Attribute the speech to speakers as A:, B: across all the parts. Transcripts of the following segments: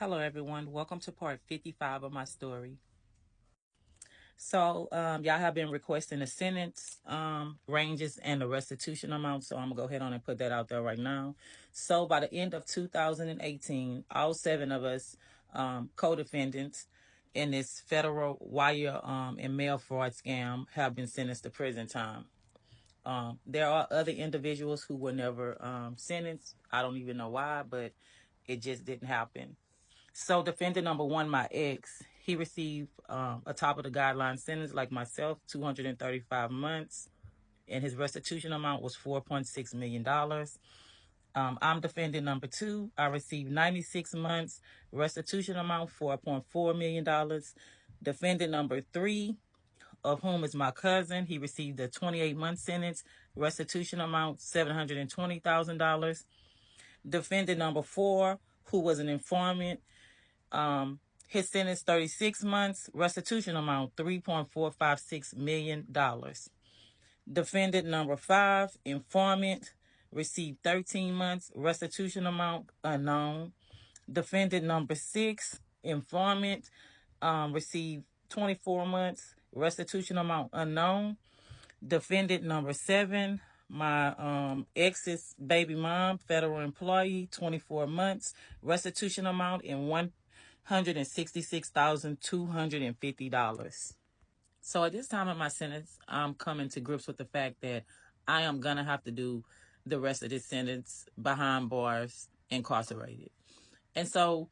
A: Hello, everyone. Welcome to part 55 of my story. So, y'all have been requesting the sentence ranges and the restitution amount. So, I'm going to go ahead on and put that out there right now. So, by the end of 2018, all seven of us co defendants in this federal wire and mail fraud scam have been sentenced to prison time. There are other individuals who were never sentenced. I don't even know why, but it just didn't happen. So defendant number one, my ex, he received a top of the guideline sentence like myself, 235 months, and his restitution amount was $4.6 million. I'm defendant number two. I received 96 months, restitution amount $4.4 million. Defendant number three, of whom is my cousin, he received a 28-month sentence, restitution amount $720,000. Defendant number four, who was an informant, his sentence 36 months, restitution amount $3.456 million. Defendant number five, informant, received 13 months, restitution amount unknown. Defendant number six, informant, received 24 months, restitution amount unknown. Defendant number seven, my ex's baby mom, federal employee, 24 months, restitution amount in $166,250. So at this time of my sentence, I'm coming to grips with the fact that I am going to have to do the rest of this sentence behind bars, incarcerated. And so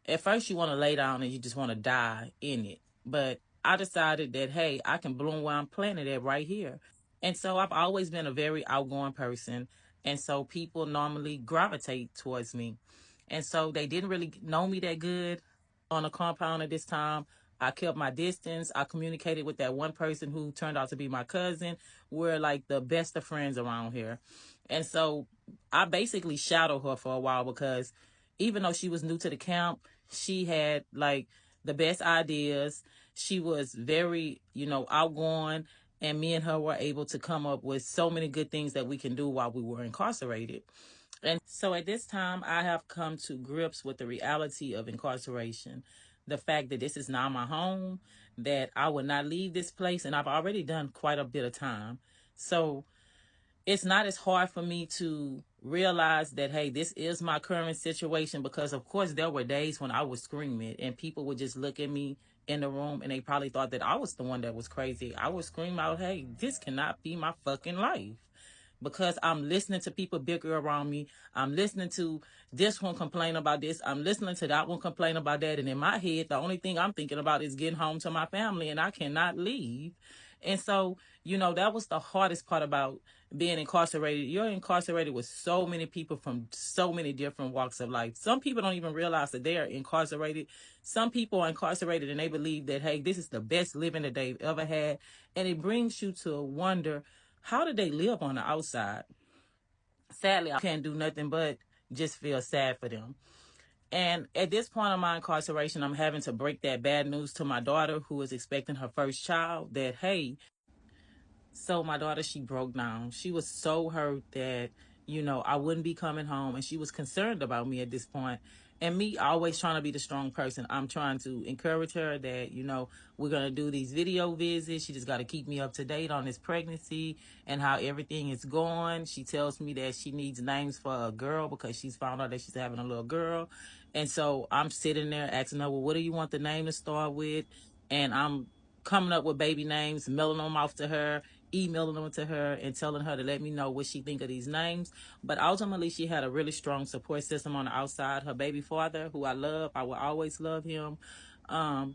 A: at first you want to lay down and you just want to die in it. But I decided that, hey, I can bloom where I'm planted at right here. And so I've always been a very outgoing person. And so people normally gravitate towards me. And so they didn't really know me that good on a compound at this time. I kept my distance. I communicated with that one person who turned out to be my cousin. We're like the best of friends around here. And so I basically shadowed her for a while because even though she was new to the camp, she had like the best ideas. She was very, outgoing. And me and her were able to come up with so many good things that we can do while we were incarcerated. And so at this time, I have come to grips with the reality of incarceration. The fact that this is not my home, that I would not leave this place, and I've already done quite a bit of time. So it's not as hard for me to realize that, hey, this is my current situation, because of course there were days when I would scream it and people would just look at me in the room and they probably thought that I was the one that was crazy. I would scream out, hey, this cannot be my fucking life, because I'm listening to people bicker around me. I'm listening to this one complain about this. I'm listening to that one complain about that. And in my head, the only thing I'm thinking about is getting home to my family, and I cannot leave. And so, that was the hardest part about being incarcerated. You're incarcerated with so many people from so many different walks of life. Some people don't even realize that they are incarcerated. Some people are incarcerated and they believe that, hey, this is the best living that they've ever had. And it brings you to wonder, how did they live on the outside? Sadly, I can't do nothing but just feel sad for them. And at this point of my incarceration, I'm having to break that bad news to my daughter, who is expecting her first child, that, hey, so my daughter, she broke down. She was so hurt that, I wouldn't be coming home. And she was concerned about me at this point. And me always trying to be the strong person. I'm trying to encourage her that, we're going to do these video visits. She just got to keep me up to date on this pregnancy and how everything is going. She tells me that she needs names for a girl because she's found out that she's having a little girl. And so I'm sitting there asking her, well, what do you want the name to start with? And I'm coming up with baby names, mailing them off to her, emailing them to her, and telling her to let me know what she think of these names. But ultimately, she had a really strong support system on the outside. Her baby father, who I love, I will always love him.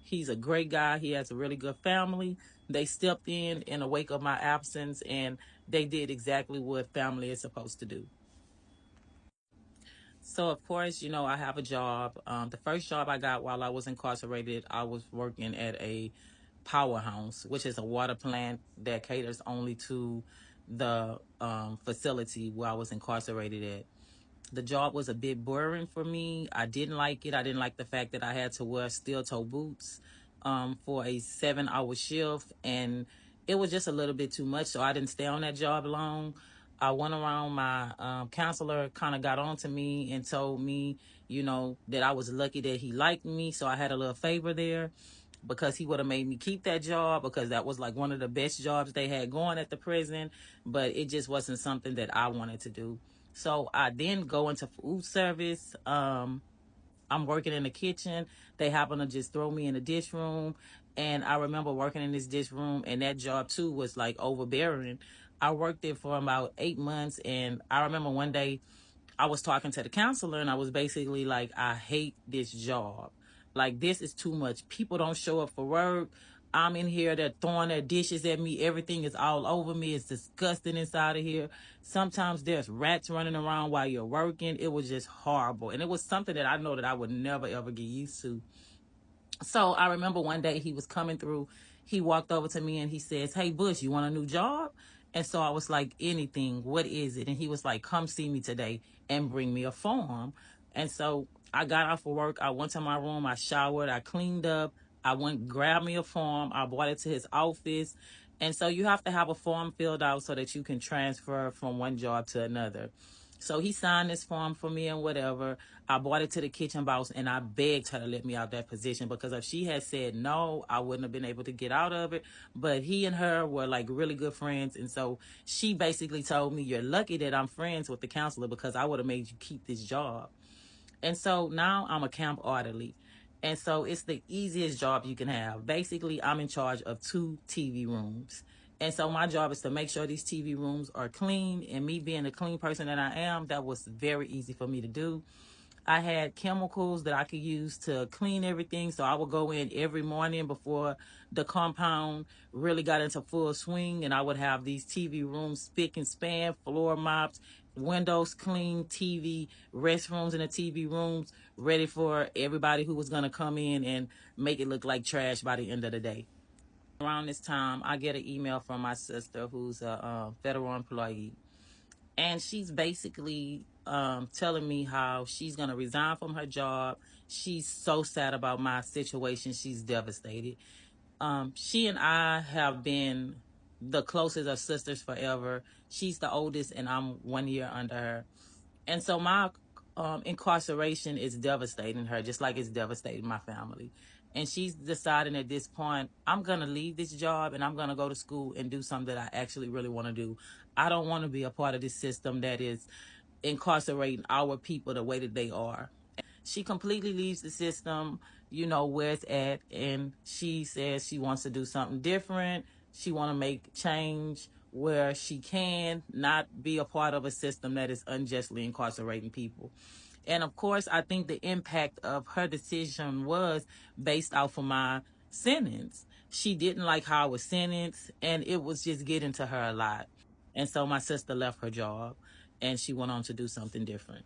A: He's a great guy. He has a really good family. They stepped in the wake of my absence, and they did exactly what family is supposed to do. So, of course, I have a job. The first job I got while I was incarcerated, I was working at a powerhouse, which is a water plant that caters only to the facility where I was incarcerated at. The job was a bit boring for me. I didn't like it. I didn't like the fact that I had to wear steel toe boots for a 7-hour shift, and it was just a little bit too much. So I didn't stay on that job long. I went around, my counselor kind of got on to me and told me, that I was lucky that he liked me. So I had a little favor there because he would have made me keep that job because that was like one of the best jobs they had going at the prison, but it just wasn't something that I wanted to do. So I then go into food service. I'm working in the kitchen. They happen to just throw me in the dish room. And I remember working in this dish room, and that job too was like overbearing. I worked there for about 8 months. And I remember one day I was talking to the counselor, and I was basically like, I hate this job. Like, this is too much. People don't show up for work. I'm in here, they're throwing their dishes at me. Everything is all over me. It's disgusting inside of here. Sometimes there's rats running around while you're working. It was just horrible. And it was something that I know that I would never, ever get used to. So I remember one day he was coming through. He walked over to me and he says, "Hey, Bush, you want a new job?" And so I was like, "Anything. What is it?" And he was like, "Come see me today and bring me a form." And so I got off of work. I went to my room. I showered. I cleaned up. I went, grabbed me a form. I brought it to his office. And so you have to have a form filled out so that you can transfer from one job to another. So he signed this form for me and whatever. I brought it to the kitchen boss and I begged her to let me out that position because if she had said no, I wouldn't have been able to get out of it. But he and her were like really good friends. And so she basically told me, "You're lucky that I'm friends with the counselor because I would have made you keep this job." And so now I'm a camp orderly. And so it's the easiest job you can have. Basically, I'm in charge of 2 TV rooms. And so my job is to make sure these TV rooms are clean. And me being the clean person that I am, that was very easy for me to do. I had chemicals that I could use to clean everything. So I would go in every morning before the compound really got into full swing, and I would have these TV rooms spick and span, floor mops, windows clean, TV, restrooms in the TV rooms, ready for everybody who was going to come in and make it look like trash by the end of the day. Around this time, I get an email from my sister who's a federal employee, and she's basically telling me how she's going to resign from her job. She's so sad about my situation. She's devastated. She and I have been the closest of sisters forever. She's the oldest, and I'm 1 year under her. And so my incarceration is devastating her, just like it's devastating my family. And she's deciding at this point, I'm going to leave this job and I'm going to go to school and do something that I actually really want to do. I don't want to be a part of this system that is incarcerating our people the way that they are. She completely leaves the system, where it's at, and she says she wants to do something different. She want to make change where she can not be a part of a system that is unjustly incarcerating people. And of course, I think the impact of her decision was based off of my sentence. She didn't like how I was sentenced, and it was just getting to her a lot. And so my sister left her job and she went on to do something different.